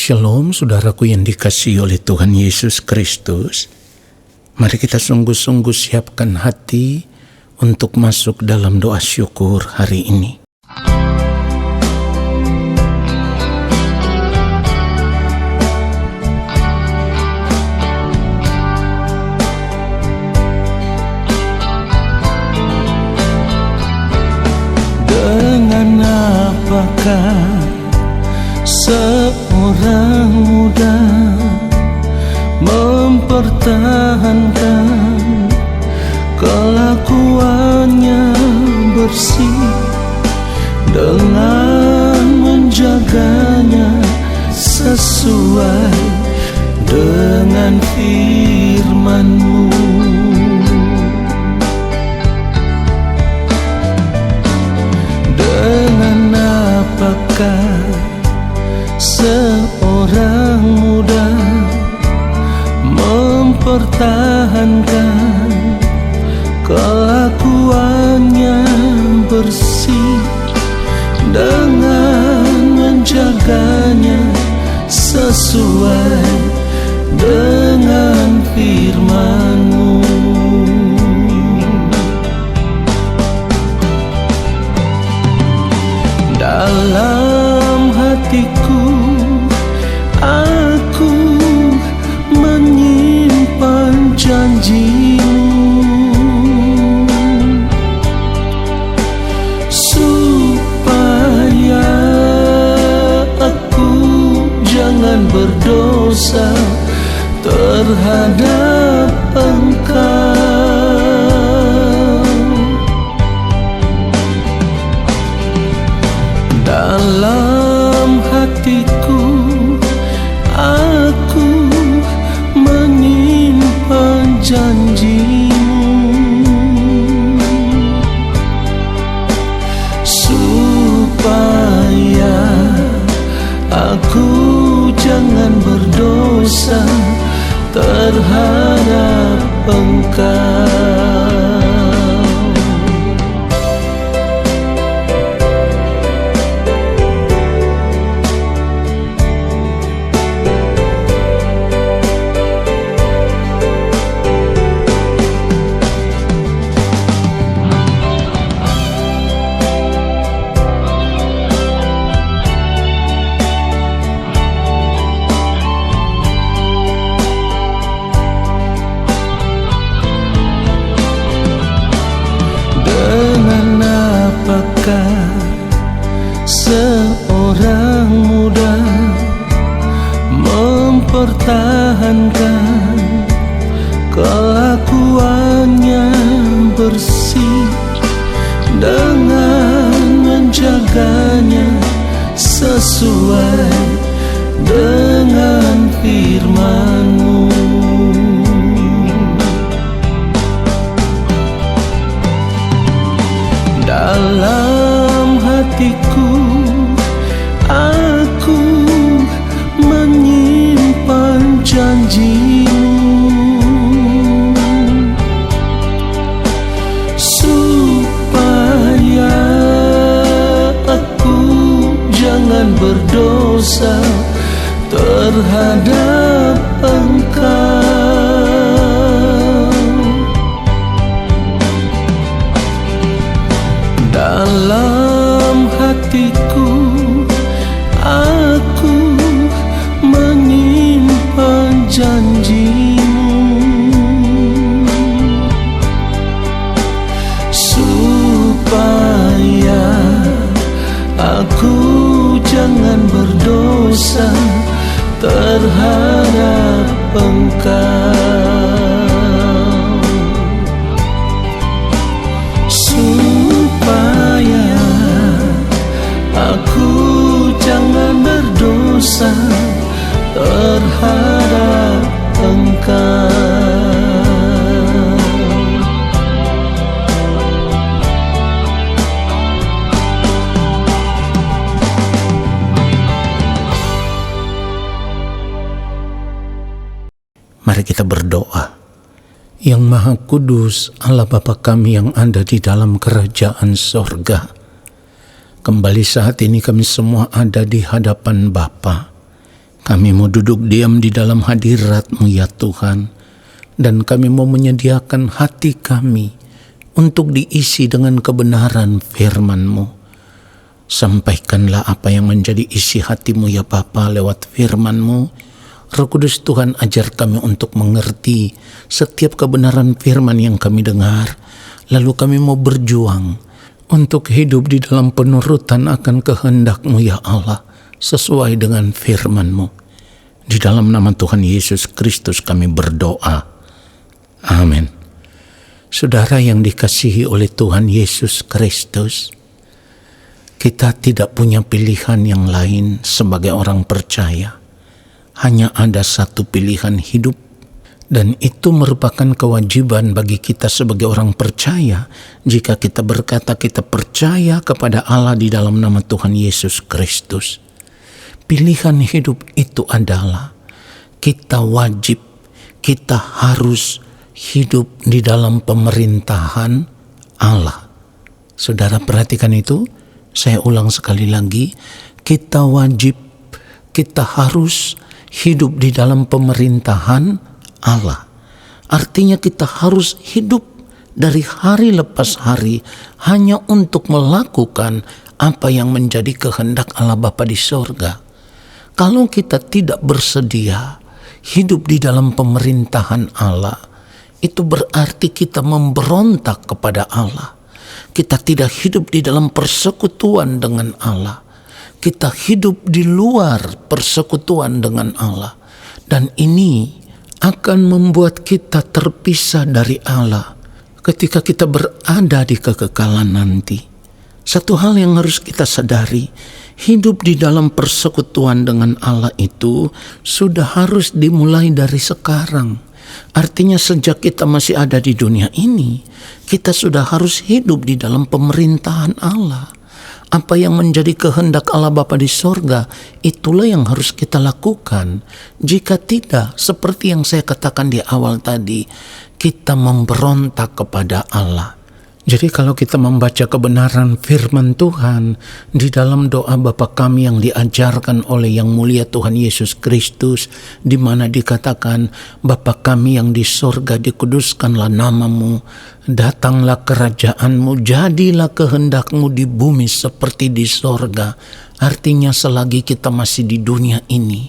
Shalom saudaraku yang dikasihi oleh Tuhan Yesus Kristus. Mari kita sungguh-sungguh siapkan hati untuk masuk dalam doa syukur hari ini. Dengan apakah seorang muda mempertahankan kelakuannya bersih dengan menjaganya sesuai dengan firman-Mu. Dengan apakah seorang muda mempertahankan kelakuannya bersih dengan menjaganya sesuai dengan firman-Mu. Dalam hatiku aku menyimpan janji-Mu supaya aku jangan berdosa terhadap Engkau. Dalam hatiku aku menyimpan janji-Mu supaya aku jangan berdosa terhadap Engkau. Apakah seorang muda mempertahankan kelakuannya bersih dengan menjaganya sesuai dengan firman-Mu. Dalam hatiku aku menyimpan janji-Mu supaya aku jangan berdosa terhadap Engkau. Dalam hatiku aku menyimpan janji-Mu supaya aku jangan berdosa terhadap Engkau. Supaya aku jangan berdosa terhadap Engkau. Mari kita berdoa. Yang Maha Kudus, Allah Bapa kami yang ada di dalam kerajaan sorga, kembali saat ini kami semua ada di hadapan Bapa. Kami mau duduk diam di dalam hadirat-Mu ya Tuhan, dan kami mau menyediakan hati kami untuk diisi dengan kebenaran firman-Mu. Sampaikanlah apa yang menjadi isi hati-Mu ya Bapa lewat firman-Mu. Roh Kudus Tuhan, ajar kami untuk mengerti setiap kebenaran firman yang kami dengar, lalu kami mau berjuang untuk hidup di dalam penurutan akan kehendak-Mu ya Allah, sesuai dengan firman-Mu. Di dalam nama Tuhan Yesus Kristus kami berdoa. Amin. Saudara yang dikasihi oleh Tuhan Yesus Kristus, kita tidak punya pilihan yang lain sebagai orang percaya. Hanya ada satu pilihan hidup, dan itu merupakan kewajiban bagi kita sebagai orang percaya jika kita berkata kita percaya kepada Allah di dalam nama Tuhan Yesus Kristus. Pilihan hidup itu adalah kita wajib, kita harus hidup di dalam pemerintahan Allah. Saudara perhatikan itu, saya ulang sekali lagi, kita wajib, kita harus hidup di dalam pemerintahan Allah. Artinya kita harus hidup dari hari lepas hari hanya untuk melakukan apa yang menjadi kehendak Allah Bapa di sorga. Kalau kita tidak bersedia hidup di dalam pemerintahan Allah, itu berarti kita memberontak kepada Allah. Kita tidak hidup di dalam persekutuan dengan Allah. Kita hidup di luar persekutuan dengan Allah. Dan ini akan membuat kita terpisah dari Allah ketika kita berada di kekekalan nanti. Satu hal yang harus kita sadari, hidup di dalam persekutuan dengan Allah itu sudah harus dimulai dari sekarang. Artinya sejak kita masih ada di dunia ini, kita sudah harus hidup di dalam pemerintahan Allah. Apa yang menjadi kehendak Allah Bapa di sorga, itulah yang harus kita lakukan. Jika tidak, seperti yang saya katakan di awal tadi, kita memberontak kepada Allah. Jadi kalau kita membaca kebenaran firman Tuhan di dalam doa Bapa kami yang diajarkan oleh yang mulia Tuhan Yesus Kristus, di mana dikatakan, Bapa kami yang di sorga, dikuduskanlah namamu, datanglah kerajaanmu, jadilah kehendakmu di bumi seperti di sorga. Artinya selagi kita masih di dunia ini,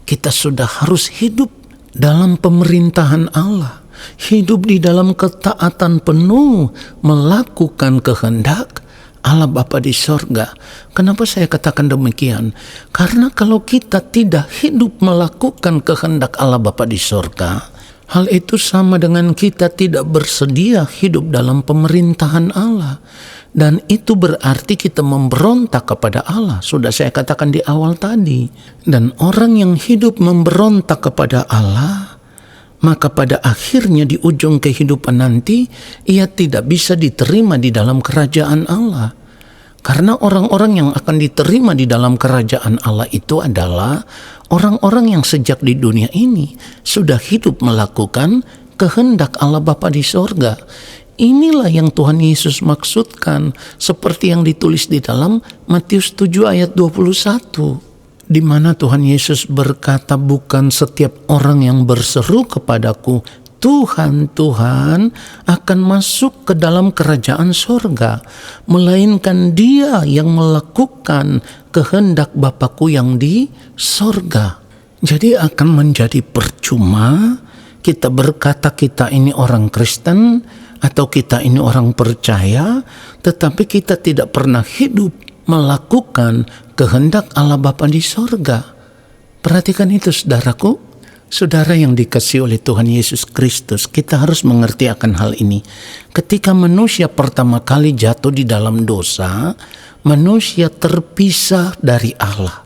kita sudah harus hidup dalam pemerintahan Allah. Hidup di dalam ketaatan penuh, melakukan kehendak Allah Bapa di sorga. Kenapa saya katakan demikian? Karena kalau kita tidak hidup melakukan kehendak Allah Bapa di sorga, hal itu sama dengan kita tidak bersedia hidup dalam pemerintahan Allah. Dan itu berarti kita memberontak kepada Allah. Sudah saya katakan di awal tadi. Dan orang yang hidup memberontak kepada Allah, maka pada akhirnya di ujung kehidupan nanti, ia tidak bisa diterima di dalam kerajaan Allah. Karena orang-orang yang akan diterima di dalam kerajaan Allah itu adalah orang-orang yang sejak di dunia ini sudah hidup melakukan kehendak Allah Bapa di sorga. Inilah yang Tuhan Yesus maksudkan, seperti yang ditulis di dalam Matius 7 ayat 21. Di mana Tuhan Yesus berkata, bukan setiap orang yang berseru kepadaku, Tuhan, Tuhan, akan masuk ke dalam kerajaan sorga, melainkan dia yang melakukan kehendak Bapakku yang di sorga. Jadi akan menjadi percuma kita berkata kita ini orang Kristen atau kita ini orang percaya, tetapi kita tidak pernah hidup melakukan kehendak Allah Bapa di sorga. Perhatikan itu saudaraku, saudara yang dikasihi oleh Tuhan Yesus Kristus, kita harus mengerti akan hal ini. Ketika manusia pertama kali jatuh di dalam dosa, manusia terpisah dari Allah.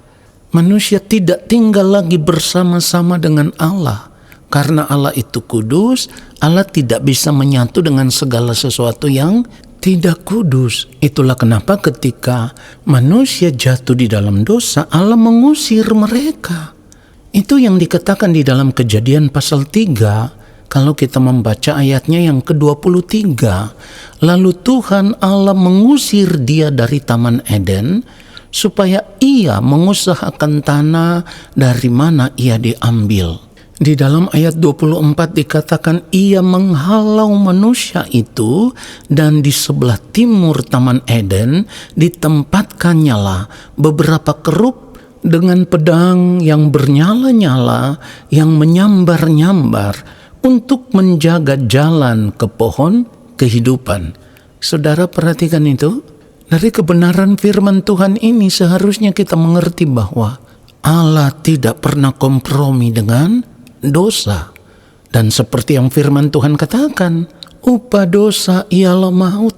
Manusia tidak tinggal lagi bersama-sama dengan Allah. Karena Allah itu kudus, Allah tidak bisa menyatu dengan segala sesuatu yang tidak kudus. Itulah kenapa ketika manusia jatuh di dalam dosa, Allah mengusir mereka. Itu yang dikatakan di dalam Kejadian pasal 3, kalau kita membaca ayatnya yang ke-23. Lalu Tuhan Allah mengusir dia dari Taman Eden, supaya ia mengusahakan tanah dari mana ia diambil. Di dalam ayat 24 dikatakan ia menghalau manusia itu, dan di sebelah timur Taman Eden ditempatkannya lah beberapa kerub dengan pedang yang bernyala-nyala yang menyambar-nyambar untuk menjaga jalan ke pohon kehidupan. Saudara perhatikan itu. Dari kebenaran firman Tuhan ini seharusnya kita mengerti bahwa Allah tidak pernah kompromi dengan dosa. Dan seperti yang firman Tuhan katakan, upah dosa ialah maut.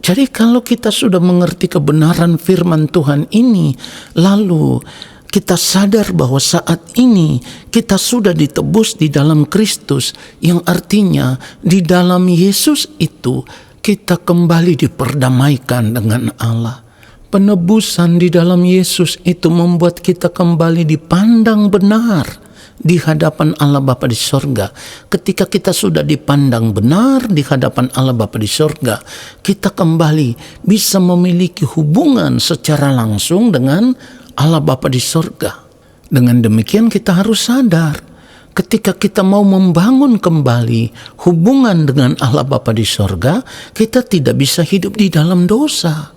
Jadi kalau kita sudah mengerti kebenaran firman Tuhan ini, lalu kita sadar bahwa saat ini kita sudah ditebus di dalam Kristus, yang artinya di dalam Yesus itu kita kembali diperdamaikan dengan Allah. Penebusan di dalam Yesus itu membuat kita kembali dipandang benar di hadapan Allah Bapa di sorga. Ketika kita sudah dipandang benar di hadapan Allah Bapa di sorga, kita kembali bisa memiliki hubungan secara langsung dengan Allah Bapa di sorga. Dengan demikian kita harus sadar, ketika kita mau membangun kembali hubungan dengan Allah Bapa di sorga, kita tidak bisa hidup di dalam dosa.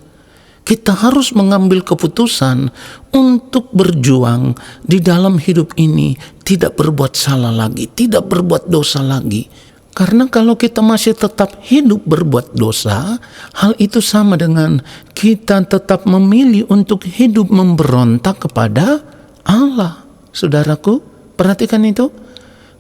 Kita harus mengambil keputusan untuk berjuang di dalam hidup ini, tidak berbuat salah lagi, tidak berbuat dosa lagi. Karena kalau kita masih tetap hidup berbuat dosa, hal itu sama dengan kita tetap memilih untuk hidup memberontak kepada Allah. Saudaraku, perhatikan itu.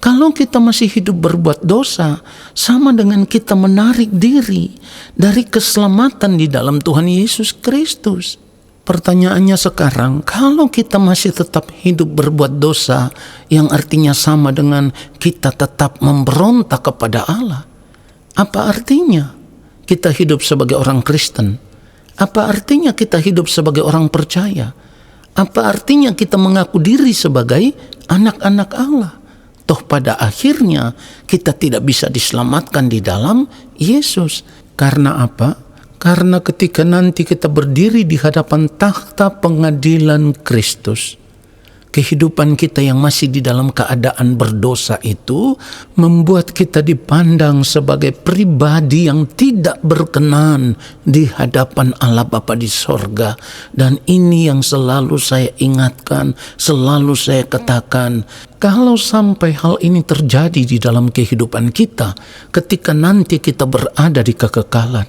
Kalau kita masih hidup berbuat dosa, sama dengan kita menarik diri dari keselamatan di dalam Tuhan Yesus Kristus. Pertanyaannya sekarang, kalau kita masih tetap hidup berbuat dosa, yang artinya sama dengan kita tetap memberontak kepada Allah, apa artinya kita hidup sebagai orang Kristen? Apa artinya kita hidup sebagai orang percaya? Apa artinya kita mengaku diri sebagai anak-anak Allah? Toh pada akhirnya kita tidak bisa diselamatkan di dalam Yesus. Karena apa? Karena ketika nanti kita berdiri di hadapan takhta pengadilan Kristus, kehidupan kita yang masih di dalam keadaan berdosa itu membuat kita dipandang sebagai pribadi yang tidak berkenan di hadapan Allah Bapa di sorga. Dan ini yang selalu saya ingatkan, selalu saya katakan, kalau sampai hal ini terjadi di dalam kehidupan kita, ketika nanti kita berada di kekekalan,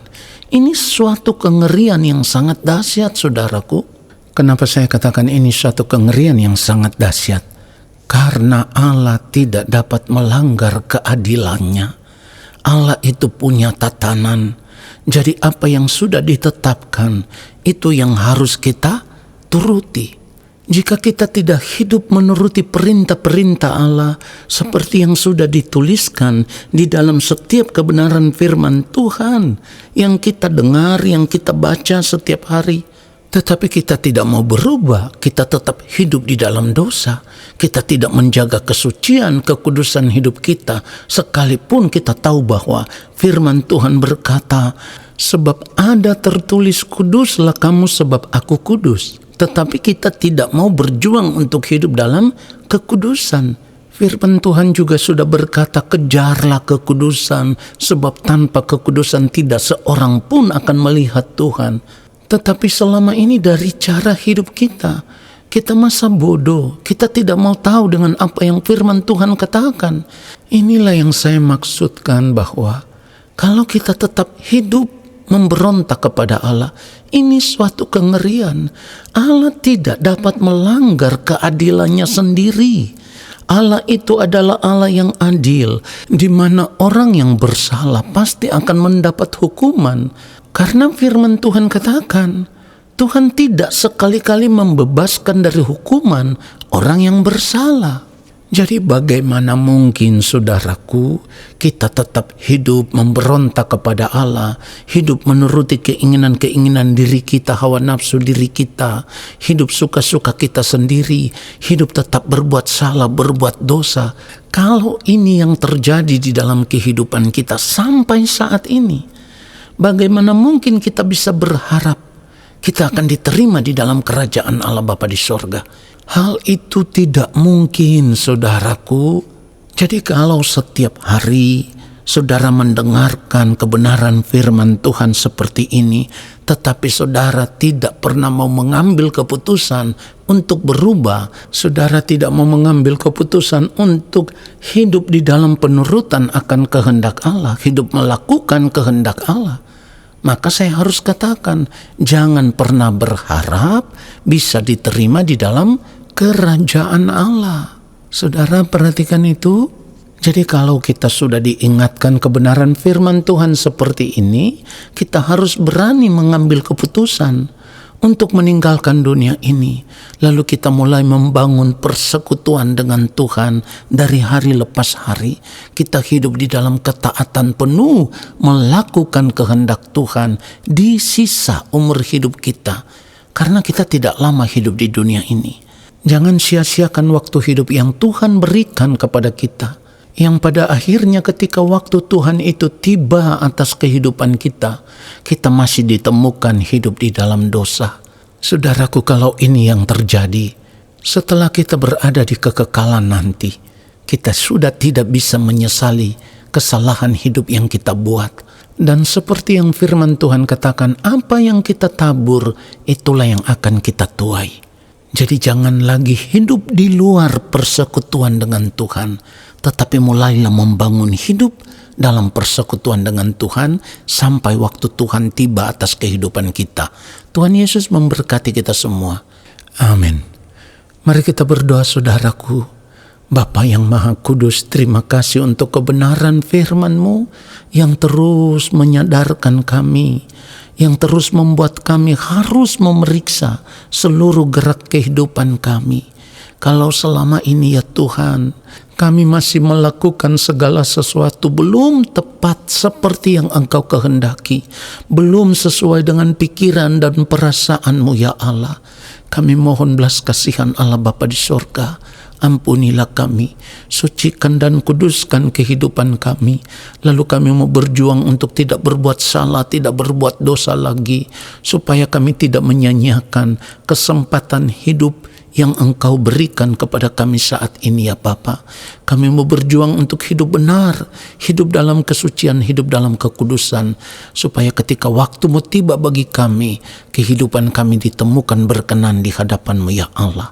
ini suatu kengerian yang sangat dahsyat, saudaraku. Kenapa saya katakan ini suatu kengerian yang sangat dahsyat? Karena Allah tidak dapat melanggar keadilannya. Allah itu punya tatanan. Jadi apa yang sudah ditetapkan, itu yang harus kita turuti. Jika kita tidak hidup menuruti perintah-perintah Allah seperti yang sudah dituliskan di dalam setiap kebenaran firman Tuhan yang kita dengar, yang kita baca setiap hari, tetapi kita tidak mau berubah, kita tetap hidup di dalam dosa, kita tidak menjaga kesucian, kekudusan hidup kita, sekalipun kita tahu bahwa firman Tuhan berkata, sebab ada tertulis kuduslah kamu sebab aku kudus. Tetapi kita tidak mau berjuang untuk hidup dalam kekudusan. Firman Tuhan juga sudah berkata, kejarlah kekudusan, sebab tanpa kekudusan tidak seorang pun akan melihat Tuhan. Tetapi selama ini dari cara hidup kita masa bodoh, kita tidak mau tahu dengan apa yang firman Tuhan katakan. Inilah yang saya maksudkan bahwa kalau kita tetap hidup memberontak kepada Allah, ini suatu kengerian. Allah tidak dapat melanggar keadilannya sendiri. Allah itu adalah Allah yang adil, di mana orang yang bersalah pasti akan mendapat hukuman. Karena firman Tuhan katakan, Tuhan tidak sekali-kali membebaskan dari hukuman orang yang bersalah. Jadi bagaimana mungkin, saudaraku, kita tetap hidup memberontak kepada Allah, hidup menuruti keinginan-keinginan diri kita, hawa nafsu diri kita, hidup suka-suka kita sendiri, hidup tetap berbuat salah, berbuat dosa. Kalau ini yang terjadi di dalam kehidupan kita sampai saat ini, bagaimana mungkin kita bisa berharap kita akan diterima di dalam kerajaan Allah Bapa di sorga. Hal itu tidak mungkin, saudaraku. Jadi kalau setiap hari saudara mendengarkan kebenaran firman Tuhan seperti ini, tetapi saudara tidak pernah mau mengambil keputusan untuk berubah, saudara tidak mau mengambil keputusan untuk hidup di dalam penurutan akan kehendak Allah, hidup melakukan kehendak Allah, maka saya harus katakan, jangan pernah berharap bisa diterima di dalam kerajaan Allah. Saudara perhatikan itu. Jadi kalau kita sudah diingatkan kebenaran firman Tuhan seperti ini, kita harus berani mengambil keputusan untuk meninggalkan dunia ini. Lalu kita mulai membangun persekutuan dengan Tuhan dari hari lepas hari. Kita hidup di dalam ketaatan penuh, melakukan kehendak Tuhan di sisa umur hidup kita. Karena kita tidak lama hidup di dunia ini. Jangan sia-siakan waktu hidup yang Tuhan berikan kepada kita. Yang pada akhirnya ketika waktu Tuhan itu tiba atas kehidupan kita, kita masih ditemukan hidup di dalam dosa. Saudaraku, kalau ini yang terjadi, setelah kita berada di kekekalan nanti, kita sudah tidak bisa menyesali kesalahan hidup yang kita buat. Dan seperti yang firman Tuhan katakan, apa yang kita tabur, itulah yang akan kita tuai. Jadi jangan lagi hidup di luar persekutuan dengan Tuhan, tetapi mulailah membangun hidup dalam persekutuan dengan Tuhan sampai waktu Tuhan tiba atas kehidupan kita. Tuhan Yesus memberkati kita semua. Amin. Mari kita berdoa, saudaraku. Bapa yang Maha Kudus, terima kasih untuk kebenaran firman-Mu yang terus menyadarkan kami, yang terus membuat kami harus memeriksa seluruh gerak kehidupan kami. Kalau selama ini ya Tuhan, kami masih melakukan segala sesuatu belum tepat seperti yang Engkau kehendaki, belum sesuai dengan pikiran dan perasaan-Mu ya Allah, kami mohon belas kasihan Allah Bapa di sorga. Ampunilah kami, sucikan dan kuduskan kehidupan kami. Lalu kami mau berjuang untuk tidak berbuat salah, tidak berbuat dosa lagi, supaya kami tidak menyanyiakan kesempatan hidup yang Engkau berikan kepada kami saat ini ya Bapa. Kami mau berjuang untuk hidup benar, hidup dalam kesucian, hidup dalam kekudusan, supaya ketika waktu-Mu tiba bagi kami, kehidupan kami ditemukan berkenan di hadapan-Mu ya Allah.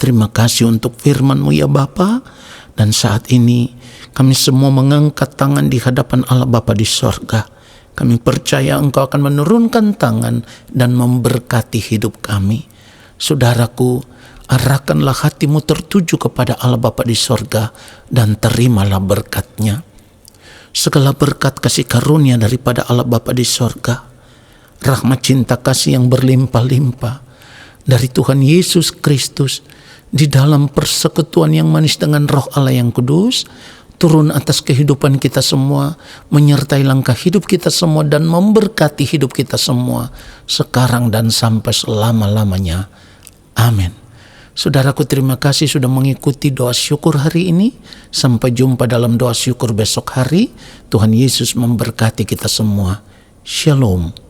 Terima kasih untuk firman-Mu ya Bapa. Dan saat ini kami semua mengangkat tangan di hadapan Allah Bapa di sorga. Kami percaya Engkau akan menurunkan tangan dan memberkati hidup kami. Saudaraku, arahkanlah hatimu tertuju kepada Allah Bapa di sorga dan terimalah berkat-Nya. Segala berkat kasih karunia daripada Allah Bapa di sorga, rahmat cinta kasih yang berlimpah-limpah dari Tuhan Yesus Kristus, di dalam persekutuan yang manis dengan Roh Allah yang kudus, turun atas kehidupan kita semua, menyertai langkah hidup kita semua dan memberkati hidup kita semua, sekarang dan sampai selama-lamanya. Amin. Saudaraku, terima kasih sudah mengikuti doa syukur hari ini. Sampai jumpa dalam doa syukur besok hari. Tuhan Yesus memberkati kita semua. Shalom.